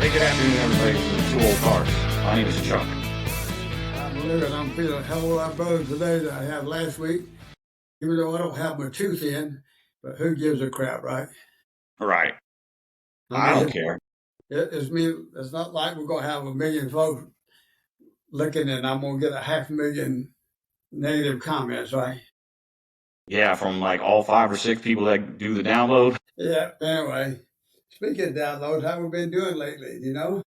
Hey, good afternoon, everybody. This is Two Old Cars. My name is Chuck. I'm living. I'm feeling a hell of a lot better today than I had last week, even though I don't have my tooth in. But who gives a crap, right? Right. I I don't mean, care. it's me. It's not like we're gonna have a million folks looking, and I'm gonna get a 500,000 negative comments, right? Yeah, from like all 5 or 6 people that do the download. Yeah. Anyway, speaking of downloads, how we been doing lately?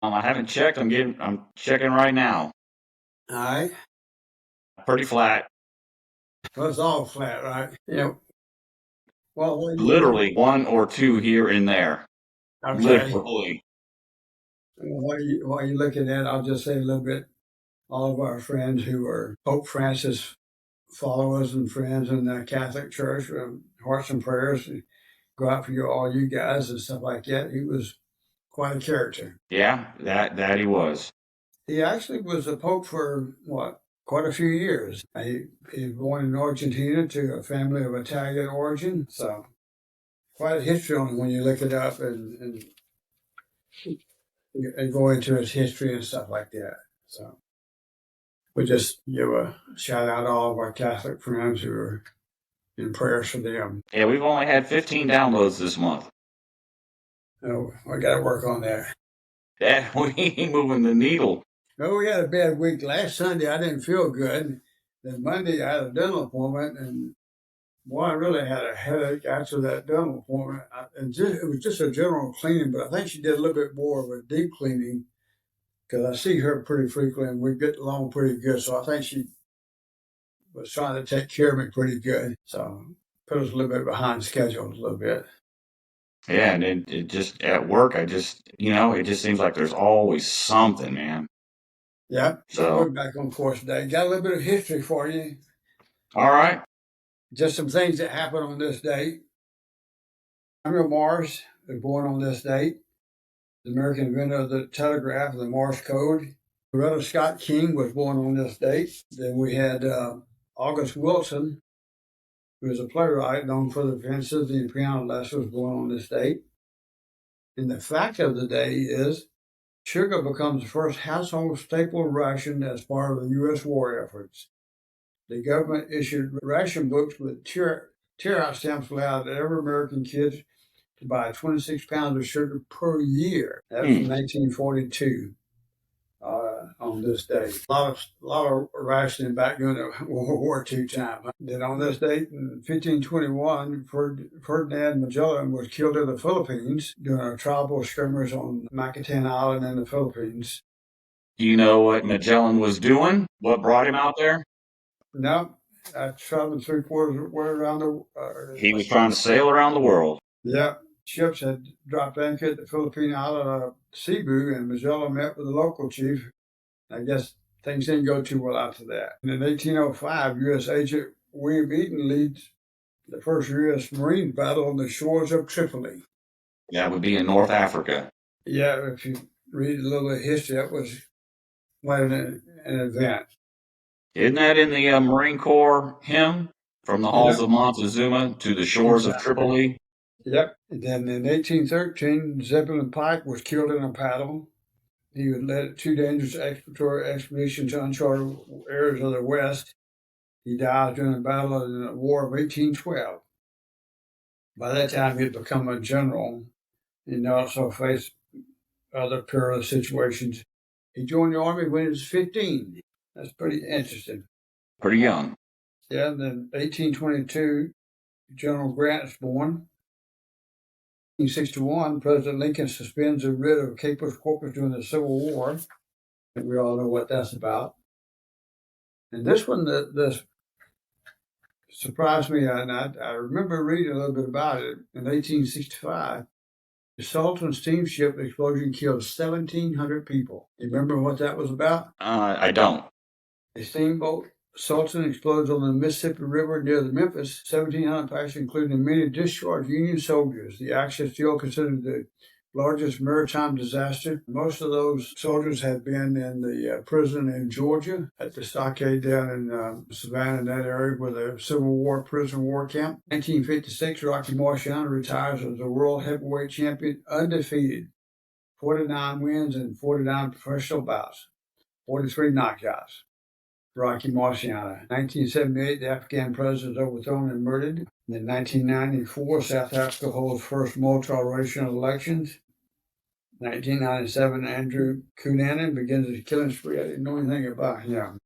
I haven't checked. I'm checking right now. All right. Pretty flat. Well, it's all flat, right? Yeah. Well, Literally 1 or 2 here and there. okay. Literally. While you're looking at it, I'll just say a little bit. All of our friends who are Pope Francis followers and friends in the Catholic Church, hearts and prayers go out for all you guys and stuff like that. He was quite a character. Yeah, that he was. He actually was a pope for quite a few years. He was born in Argentina to a family of Italian origin, so quite a history on him when you look it up and go into his history and stuff like that. So we just give a shout out to all of our Catholic friends who are in prayers for them. Yeah, we've only had 15 downloads this month. Oh, I got to work on that. That we ain't moving the needle. Oh, we had a bad week. Last Sunday, I didn't feel good. Then Monday, I had a dental appointment, and boy, I really had a headache after that dental appointment. It was just a general cleaning, but I think she did a little bit more of a deep cleaning because I see her pretty frequently, and we get along pretty good. So I think she was trying to take care of me pretty good. So put us a little bit behind schedule a little bit. Yeah, and it just at work, it just seems like there's always something, man. Yeah, So we're back on course today. Got a little bit of history for you. all right. Just some things that happened on this date. Samuel Morse was born on this date, the American inventor of the telegraph, the Morse code. Loretta Scott King was born on this date. Then we had August Wilson, who was a playwright known for the Fences and Piano Lessons, born on this date. And the fact of the day is sugar becomes the first household staple ration as part of the U.S. war efforts. The government issued ration books with tear-out stamps allowed every American kid to buy 26 pounds of sugar per year. That's from 1942 on this day. A lot of rationing back during the World War II time. Then on this date in 1521, Ferdinand Magellan was killed in the Philippines during a tribal skirmish on Macatan Island in the Philippines. Do you know what Magellan was doing? What brought him out there? No, I traveled 3/4 of the way around the. He was trying to sail around the world. Yeah, ships had dropped anchor at the Philippine island of Cebu, and Magellan met with the local chief. I guess things didn't go too well after that. And in 1805, U.S. agent William Eaton leads the first U.S. Marine battle on the shores of Tripoli. That would be in North Africa. Yeah, if you read a little bit of history, that was quite an event. Isn't that in the Marine Corps hymn? From the halls of Montezuma to the shores of Tripoli? Yep. And then in 1813, Zebulon Pike was killed in a battle. He had led 2 dangerous exploratory expeditions to uncharted areas of the West. He died during the battle in the War of 1812. By that time, he had become a general and also faced other perilous situations. He joined the Army when he was 15. That's pretty interesting. Pretty young. Yeah, and then 1822, General Grant is born. 1861, President Lincoln suspends the writ of habeas corpus during the Civil War. And we all know what that's about. And this one, this surprised me, and I remember reading a little bit about it. In 1865, the Sultan steamship explosion killed 1,700 people. You remember what that was about? I don't. A steamboat Sultan explodes on the Mississippi River near the Memphis. 1,700 passengers, including many discharged Union soldiers. The action is still considered the largest maritime disaster. Most of those soldiers had been in the prison in Georgia at the stockade down in Savannah, in that area where the Civil War prison war camp. 1956, Rocky Marciano retires as the world heavyweight champion, undefeated 49 wins and 49 professional bouts, 43 knockouts. Rocky Marciano. 1978, the Afghan president was overthrown and murdered. In 1994, South Africa holds first multiracial elections. 1997, Andrew Cunanan begins his killing spree. I didn't know anything about him.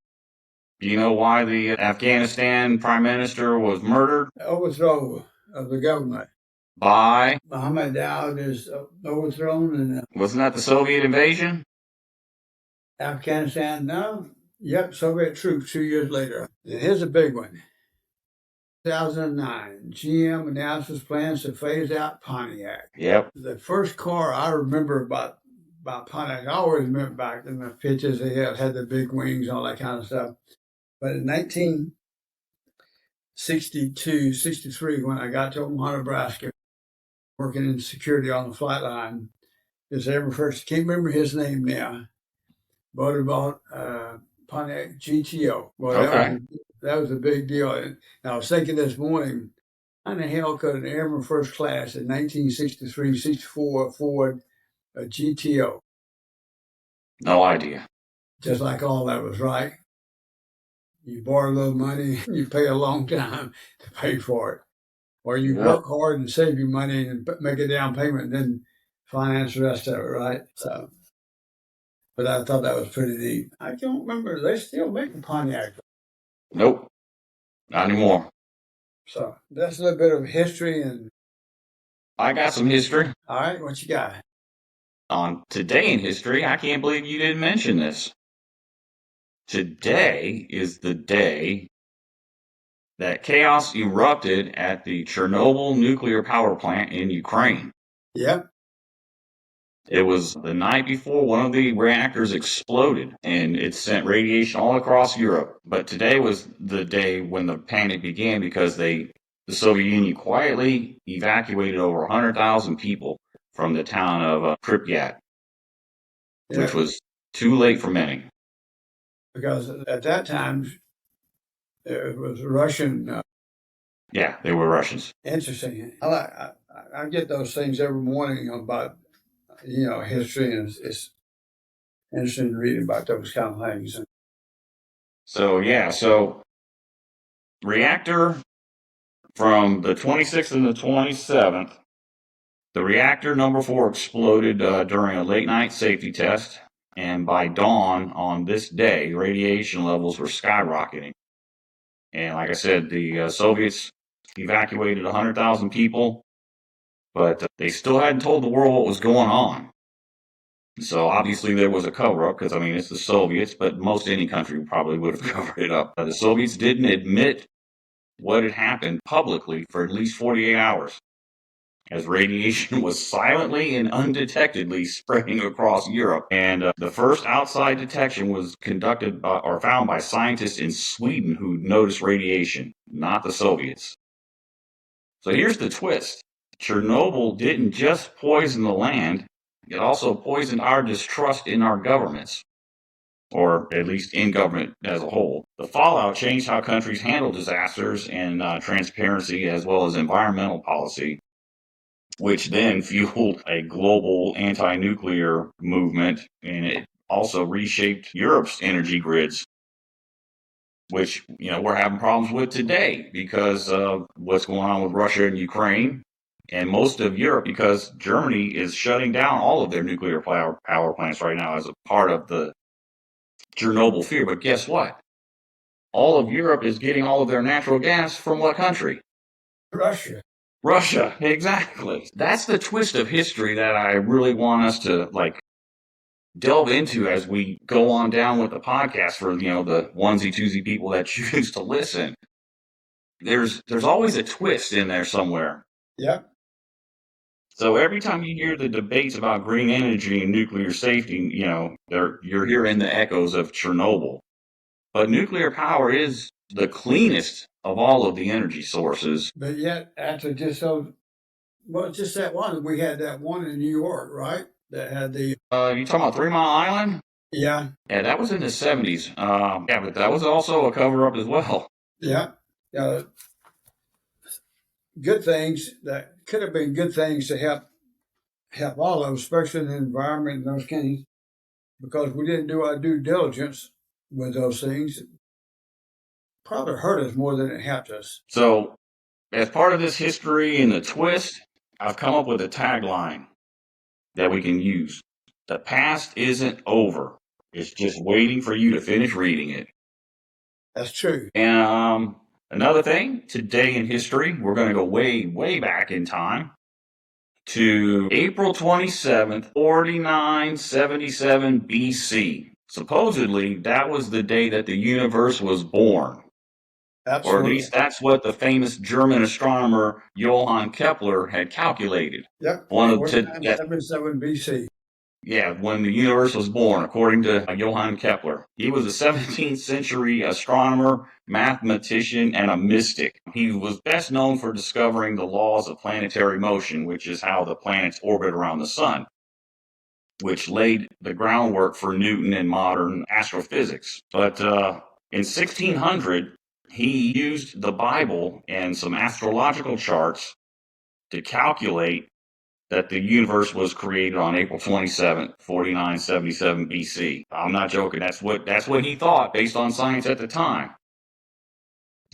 Do you know why the Afghanistan prime minister was murdered? Overthrow of the government. By? Muhammad Dawud is overthrown. And wasn't that the Soviet invasion? Afghanistan, no. Yep, Soviet troops 2 years later. And here's a big one. 2009, GM announces plans to phase out Pontiac. Yep. The first car I remember about Pontiac, I always remember back in the pictures they had the big wings and all that kind of stuff. But in 1962, 63, when I got to Omaha, Nebraska, working in security on the flight line, this ever first, can't remember his name now, but about Pontiac GTO. Well, okay. That was a big deal. And I was thinking this morning, how in the hell could an airman first class in 1963, 64 afford a GTO? No idea. Just like all that was, right? You borrow a little money, you pay a long time to pay for it. Or you work hard and save your money and make a down payment and then finance the rest of it, right? So, but I thought that was pretty neat. I don't remember. They still making Pontiac. Nope. Not anymore. So that's a little bit of history. And I got some history. All right, what you got? On Today in History, I can't believe you didn't mention this. Today is the day that chaos erupted at the Chernobyl nuclear power plant in Ukraine. Yep. It was the night before one of the reactors exploded, and it sent radiation all across Europe. But today was the day when the panic began because the Soviet Union quietly evacuated over 100,000 people from the town of Pripyat, which was too late for many. Because at that time, it was Russian. Yeah, they were Russians. Interesting. I get those things every morning about, history, and it's interesting to read about those kind of things. So reactor from the 26th and the 27th, the reactor number 4 exploded during a late night safety test, and by dawn on this day, radiation levels were skyrocketing. And like I said, the Soviets evacuated 100,000 people, but they still hadn't told the world what was going on. So obviously there was a cover-up because, it's the Soviets, but most any country probably would have covered it up. The Soviets didn't admit what had happened publicly for at least 48 hours, as radiation was silently and undetectedly spreading across Europe. And the first outside detection was conducted or found by scientists in Sweden who noticed radiation, not the Soviets. So here's the twist. Chernobyl didn't just poison the land, it also poisoned our distrust in our governments, or at least in government as a whole. The fallout changed how countries handle disasters and transparency as well as environmental policy, which then fueled a global anti-nuclear movement, and it also reshaped Europe's energy grids, which, we're having problems with today because of what's going on with Russia and Ukraine, and most of Europe because Germany is shutting down all of their nuclear power plants right now as a part of the Chernobyl fear. But guess what? All of Europe is getting all of their natural gas from what country? Russia, exactly. That's the twist of history that I really want us to delve into as we go on down with the podcast for the onesie-twosie people that choose to listen. There's always a twist in there somewhere. Yep. So every time you hear the debates about green energy and nuclear safety, you're hearing the echoes of Chernobyl. But nuclear power is the cleanest of all of the energy sources. But yet, after just that one, we had that one in New York, right? That had the... you talking about 3 Mile Island? Yeah. Yeah, that was in the 70s. Yeah, but that was also a cover-up as well. Yeah. Good things that could have been good things to help help all of us, especially in the environment and those things, because we didn't do our due diligence with those things. It probably hurt us more than it helped us. So, as part of this history and the twist, I've come up with a tagline that we can use. The past isn't over. It's just waiting for you to finish reading it. That's true. And another thing, today in history, we're going to go way, way back in time to April 27th, 4977 BC. Supposedly, that was the day that the universe was born. Or at least that's what the famous German astronomer Johann Kepler had calculated. Yep. One of 4977 BC. Yeah, when the universe was born, according to Johann Kepler. He was a 17th century astronomer, mathematician, and a mystic. He was best known for discovering the laws of planetary motion, which is how the planets orbit around the sun, which laid the groundwork for Newton and modern astrophysics. But in 1600, he used the Bible and some astrological charts to calculate that the universe was created on April 27th, 4977 BC. I'm not joking. That's what he thought based on science at the time.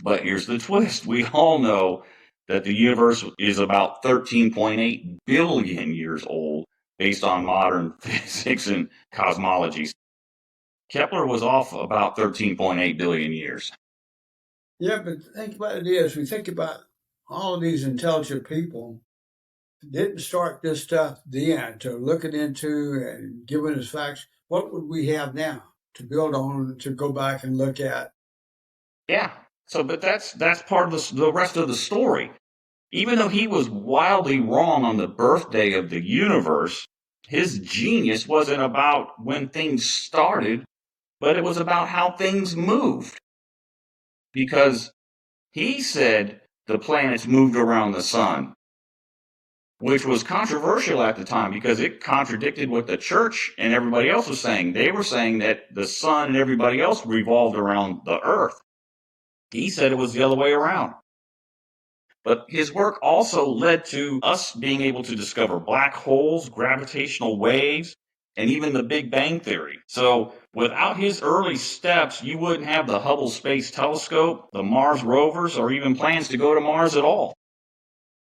But here's the twist. We all know that the universe is about 13.8 billion years old based on modern physics and cosmology. Kepler was off about 13.8 billion years. Yeah, but think about it is, we think about all of these intelligent people didn't start this stuff then to look it into and giving us facts. What would we have now to build on to go back and look at? Yeah. So, but that's part of the rest of the story. Even though he was wildly wrong on the birthday of the universe, his genius wasn't about when things started, but it was about how things moved. Because he said the planets moved around the sun, which was controversial at the time because it contradicted what the church and everybody else was saying. They were saying that the sun and everybody else revolved around the earth. He said it was the other way around. But his work also led to us being able to discover black holes, gravitational waves, and even the Big Bang Theory. So without his early steps, you wouldn't have the Hubble Space Telescope, the Mars rovers, or even plans to go to Mars at all.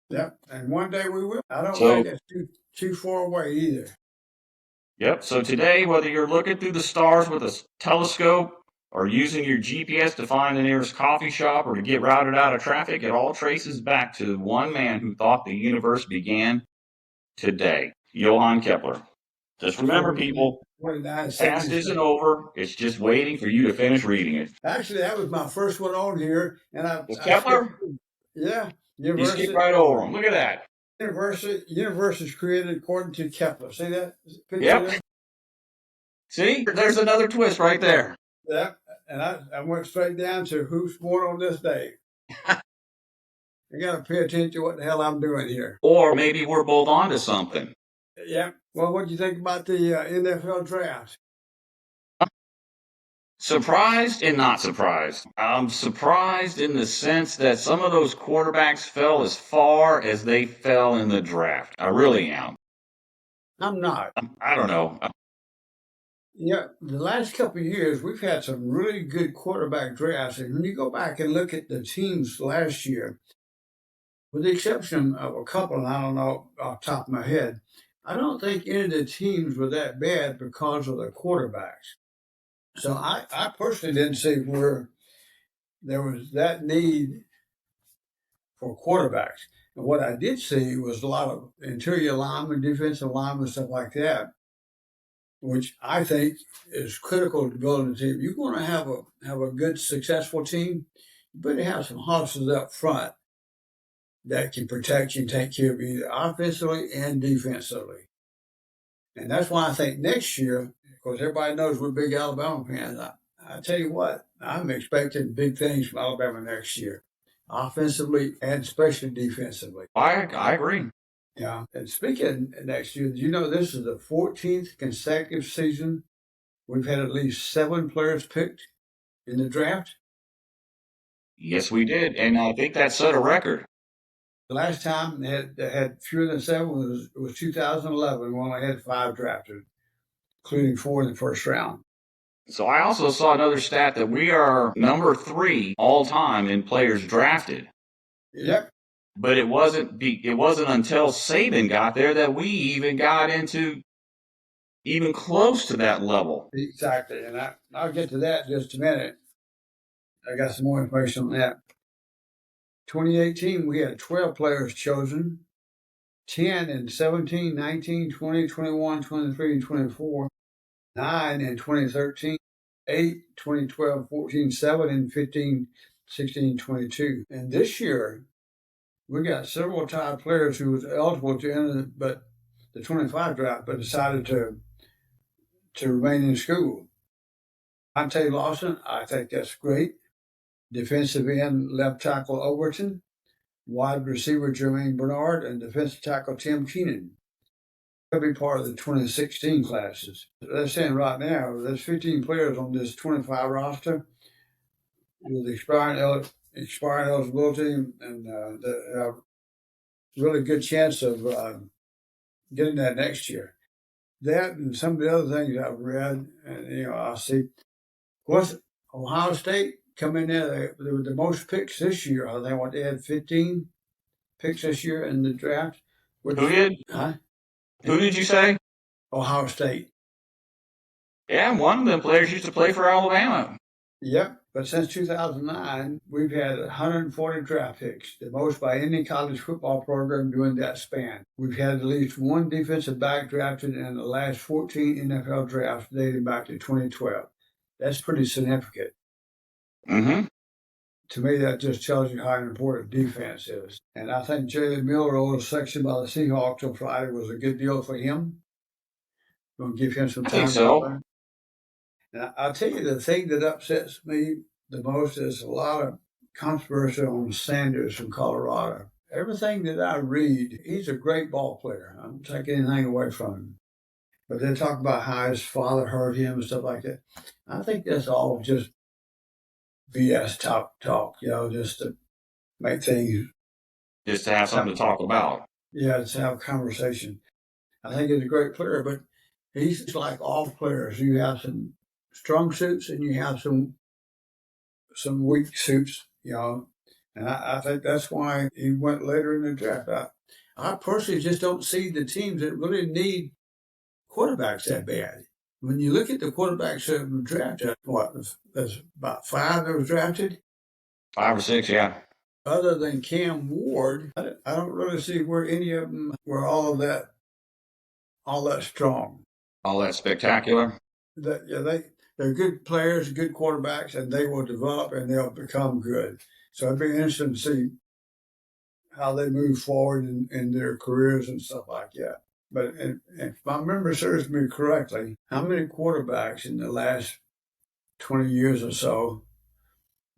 Yep, and one day we will. I don't think it's too far away either. Yep, so today, whether you're looking through the stars with a telescope, or using your GPS to find the nearest coffee shop or to get routed out of traffic, it all traces back to one man who thought the universe began today, Johann Kepler. Just remember, people, past isn't over. It's just waiting for you to finish reading it. Actually, that was my first one on here, and Was Kepler? Yeah. You skipped right over him. Look at that. Universe is created according to Kepler. See that? Yep. There? See, there's another twist right there. Yep. And I went straight down to who's born on this day. I got to pay attention to what the hell I'm doing here. Or maybe we're both onto something. Yeah. Well, what do you think about the NFL draft? Surprised and not surprised. I'm surprised in the sense that some of those quarterbacks fell as far as they fell in the draft. I really am. I'm not. I don't know. Yeah, the last couple of years, we've had some really good quarterback drafts. And when you go back and look at the teams last year, with the exception of a couple, and I don't know off the top of my head, I don't think any of the teams were that bad because of the quarterbacks. So I personally didn't see where there was that need for quarterbacks. And what I did see was a lot of interior linemen, defensive linemen, stuff like that, which I think is critical to building a team. You're going to have a good, successful team. You better have some hustlers up front that can protect you and take care of you either offensively and defensively. And that's why I think next year, of course, everybody knows we're big Alabama fans. I tell you what, I'm expecting big things from Alabama next year, offensively and especially defensively. I agree. Yeah. And speaking of next year, you know this is the 14th consecutive season we've had at least 7 players picked in the draft? Yes, we did. And I think that set a record. The last time they had fewer than 7 was 2011. We only had 5 drafted, including 4 in the first round. So I also saw another stat that we are number 3 all time in players drafted. Yep. But it wasn't until Saban got there that we even got into even close to that level. Exactly, and I'll get to that in just a minute. I got some more information on that. 2018, we had 12 players chosen, 10 in 17, 19, 20, 21, 23, and 24, 9 in 2013, 8, 2012, 14, 7 in 15, 16, 22. And this year, we got several top players who was eligible to enter the 25 draft, but decided to remain in school. Monte Lawson, I think that's great. Defensive end, left tackle Overton, wide receiver Jermaine Bernard, and defensive tackle Tim Keenan. They'll be part of the 2016 classes. They're saying right now there's 15 players on this 25 roster with expiring eligibility and a really good chance of getting that next year. That and some of the other things I've read, and I see. Of course, Ohio State come in there. They were the most picks this year. I think they had 15 picks this year in the draft. Who did? Huh? Who did you say? Ohio State. Yeah, one of them players used to play for Alabama. Yep, but since 2009, we've had 140 draft picks, the most by any college football program during that span. We've had at least one defensive back drafted in the last 14 NFL drafts dating back to 2012. That's pretty significant. Mm-hmm. To me, that just tells you how important defense is. And I think Jalen Milroe's section by the Seahawks on Friday was a good deal for him. Going to give him some time. I think so. Now, I'll tell you the thing that upsets me the most is a lot of controversy on Sanders from Colorado. Everything that I read, he's a great ball player. I don't take anything away from him. But they talk about how his father hurt him and stuff like that. I think that's all just BS talk, just to make things. Just to have something to talk about. Yeah, just have a conversation. I think he's a great player, but he's like all players. You have some strong suits and you have some weak suits, and I think that's why he went later in the draft. I personally just don't see the teams that really need quarterbacks that bad. When you look at the quarterbacks that were drafted, there's about 5 that was drafted? 5 or 6, yeah. Other than Cam Ward, I don't really see where any of them were all that strong. All that spectacular? They're good players, good quarterbacks, and they will develop and they'll become good. So it'd be interesting to see how they move forward in their careers and stuff like that. But if my memory serves me correctly, how many quarterbacks in the last 20 years or so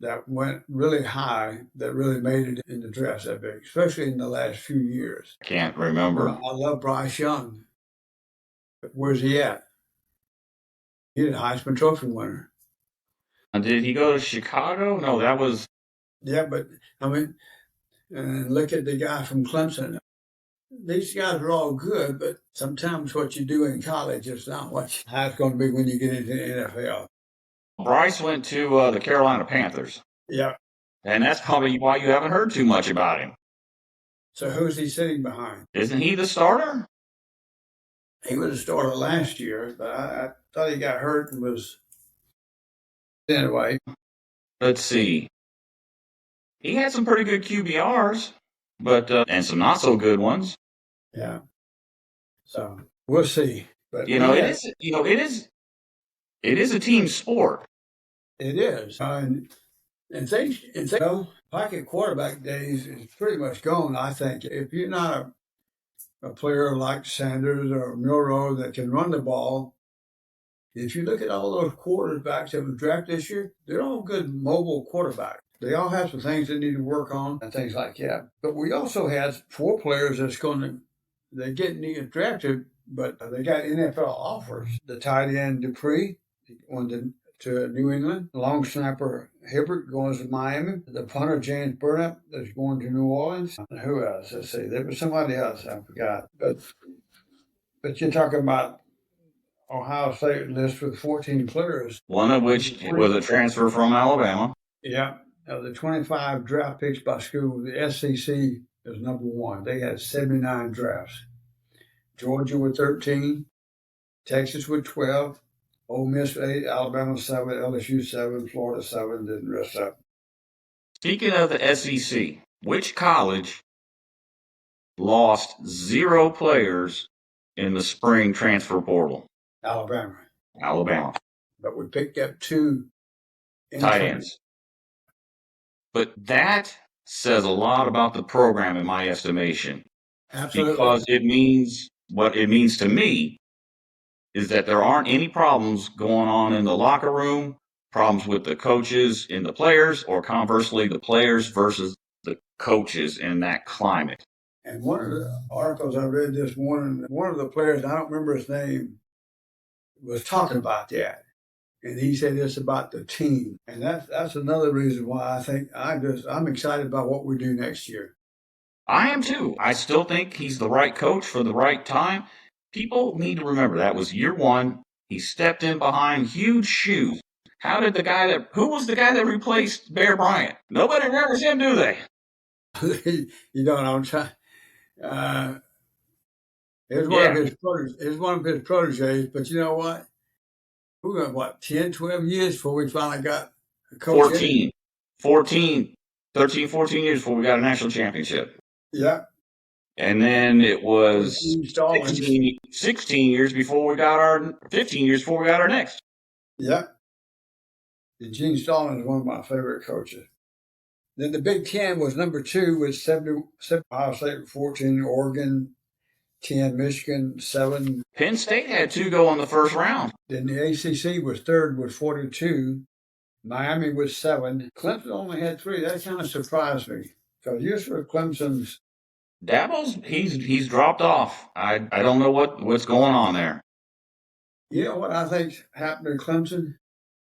that went really high, that really made it in the draft that big, especially in the last few years? Can't remember. I love Bryce Young. But where's he at? He's a Heisman Trophy winner. Did he go to Chicago? No, that was... Yeah, but, and look at the guy from Clemson. These guys are all good, but sometimes what you do in college is not how it's going to be when you get into the NFL. Bryce went to the Carolina Panthers. Yeah. And that's probably why you haven't heard too much about him. So who's he sitting behind? Isn't he the starter? He was a starter last year, but I thought he got hurt and was... Anyway. Let's see. He had some pretty good QBRs, but and some not so good ones. Yeah. So we'll see. But it is a team sport. It is. And pocket quarterback days is pretty much gone, I think. If you're not a player like Sanders or Milroe that can run the ball, if you look at all those quarterbacks that were drafted this year, they're all good mobile quarterbacks. They all have some things they need to work on and things like that. But we also had 4 players they get drafted, but they got NFL offers. The tight end Dupree, one of the to New England. The long snapper Hibbert going to Miami. The punter James Burnett that's going to New Orleans. And who else? Let's see. There was somebody else I forgot. But you're talking about Ohio State list with 14 players. One of which was a transfer from Alabama. Yeah. Of the 25 draft picks by school, the SEC is number one. They had 79 drafts. Georgia with 13, Texas with 12, Ole Miss 8, Alabama 7, LSU 7, Florida 7, then the rest up. Speaking of the SEC, which college lost 0 players in the spring transfer portal? Alabama. Alabama. But we picked up 2 tight ends. But that says a lot about the program in my estimation. Absolutely. Because it means, what it means to me is that there aren't any problems going on in the locker room, problems with the coaches and the players, or conversely, the players versus the coaches in that climate. And one of the articles I read this morning, one of the players, I don't remember his name, was talking about that. And he said it's about the team. And that's another reason why I think I'm excited about what we do next year. I am too. I still think he's the right coach for the right time. People need to remember that was year 1. He stepped in behind huge shoes. Who was the guy that replaced Bear Bryant? Nobody remembers him, do they? You don't know. It was one of his proteges, but you know what? We went, 10, 12 years before we finally got a coach. 13, 14 years before we got a national championship. Yeah. And then it was 16 years before we got 15 years before we got our next. Yeah. And Gene Stallings is one of my favorite coaches. Then the Big Ten was number 2 with 70 Ohio State, 14, Oregon, 10, Michigan, 7. Penn State had 2 go in the first round. Then the ACC was 3rd with 42. Miami was 7. Clemson only had 3. That kind of surprised me because usually Clemson's. Dabo's he's dropped off. I don't know what's going on there. You know what I think happened to Clemson?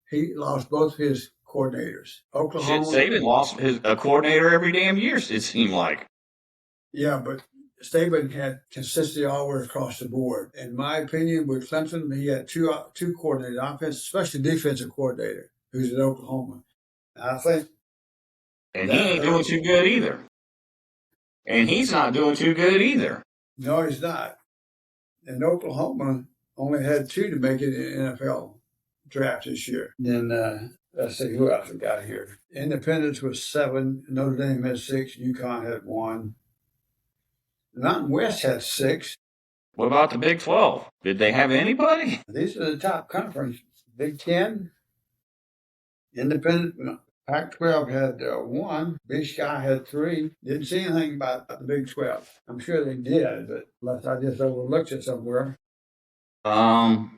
He lost both his coordinators. Oklahoma. Saban lost a coordinator every damn year, it seemed like. Yeah, but Saban had consistency always across the board. In my opinion, with Clemson, he had two coordinators, offense, especially defensive coordinator, who's at Oklahoma. I think. And he ain't doing too good either. And he's not doing too good either. No, he's not. And Oklahoma only had 2 to make it in the NFL draft this year. Then let's see who else we got here. Independence was 7. Notre Dame had 6. UConn had 1. Mountain West had 6. What about the Big 12? Did they have anybody? These are the top conference. Big 10, Independent, Pac-12 had 1. Big Sky had 3. Didn't see anything about the Big 12. I'm sure they did, but unless I just overlooked it somewhere. According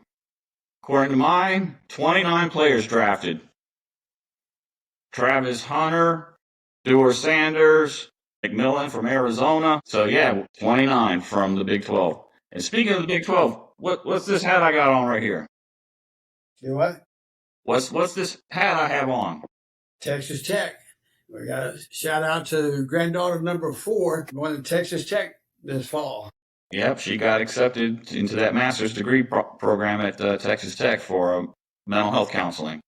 to mine, 29 players drafted. Travis Hunter, Dewar Sanders, McMillan from Arizona. So yeah, 29 from the Big 12. And speaking of the Big 12, what's this hat I got on right here? You what? What's this hat I have on? Texas Tech. We got a shout out to granddaughter number 4 going to Texas Tech this fall. Yep, she got accepted into that master's degree program at Texas Tech for mental health counseling.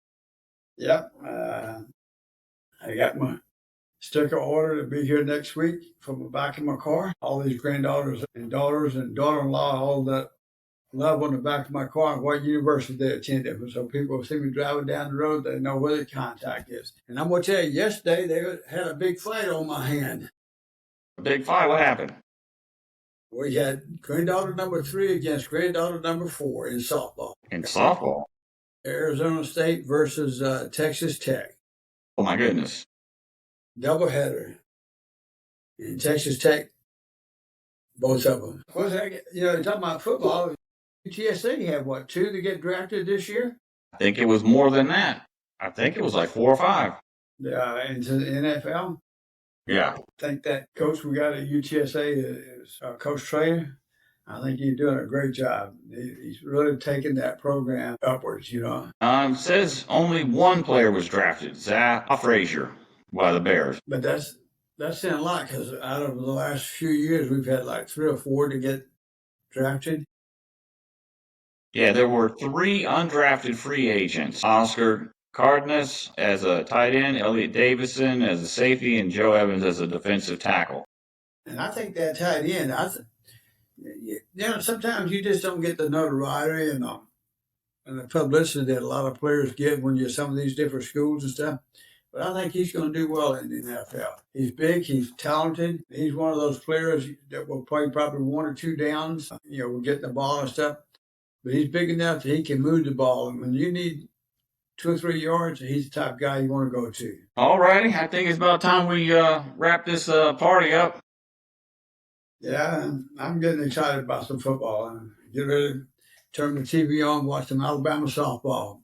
Yep. I got my sticker order to be here next week from the back of my car. All these granddaughters and daughters and daughter-in-law, all that love on the back of my car and what university they attended. So people see me driving down the road, they know where the contact is. And I'm going to tell you, yesterday they had a big fight on my hand. A big fight? What happened? We had granddaughter number 3 against granddaughter number 4 in softball. In softball? Arizona State versus Texas Tech. Oh, my goodness. Doubleheader. In Texas Tech, both of them. Of course, talking about football, UTSA had, 2 to get drafted this year? I think it was more than that. I think it was like 4 or 5. Into the NFL? Yeah. I think that coach we got at UTSA is Coach Trainer. I think he's doing a great job. He's really taking that program upwards, you know. It says only one player was drafted, Zach Frazier, by the Bears. But that's saying a lot because out of the last few years, we've had like 3 or 4 to get drafted. Yeah, there were 3 undrafted free agents: Oscar Cardenas as a tight end, Elliot Davison as a safety, and Joe Evans as a defensive tackle. And I think that tight end, you know, sometimes you just don't get the notoriety and the publicity that a lot of players get when you're some of these different schools and stuff. But I think he's going to do well in the NFL. He's big, he's talented. He's one of those players that will play probably 1 or 2 downs, you know, getting the ball and stuff. But he's big enough that he can move the ball. And when you need 2 or 3 yards, he's the type of guy you want to go to. All righty, I think it's about time we wrap this party up. Yeah, I'm getting excited about some football. I'm getting ready to turn the TV on, watch some Alabama softball.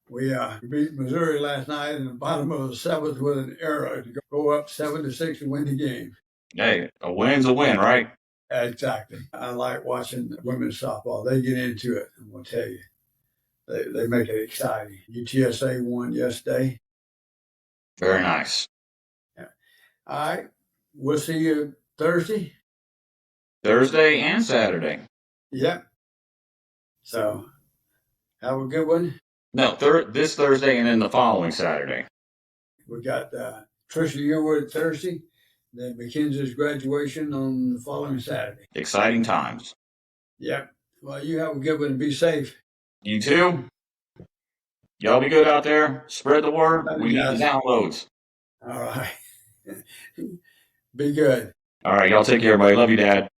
We beat Missouri last night in the bottom of the 7th with an error to go up 7-6 and win the game. Hey, a win's a win, right? Exactly. I like watching women's softball. They get into it, I'm going to tell you. They make it exciting. UTSA won yesterday. Very nice. Yeah. All right. We'll see you Thursday. Thursday and Saturday. Yep. So have a good one. No, this Thursday and then the following Saturday. We got Trisha Yearwood Thursday, then Mackenzie's graduation on the following Saturday. Exciting times. Yep. Well, you have a good one and be safe. You too. Y'all be good out there. Spread the word. We need the downloads. All right. Be good. All right, y'all take care, everybody. Love you, Dad.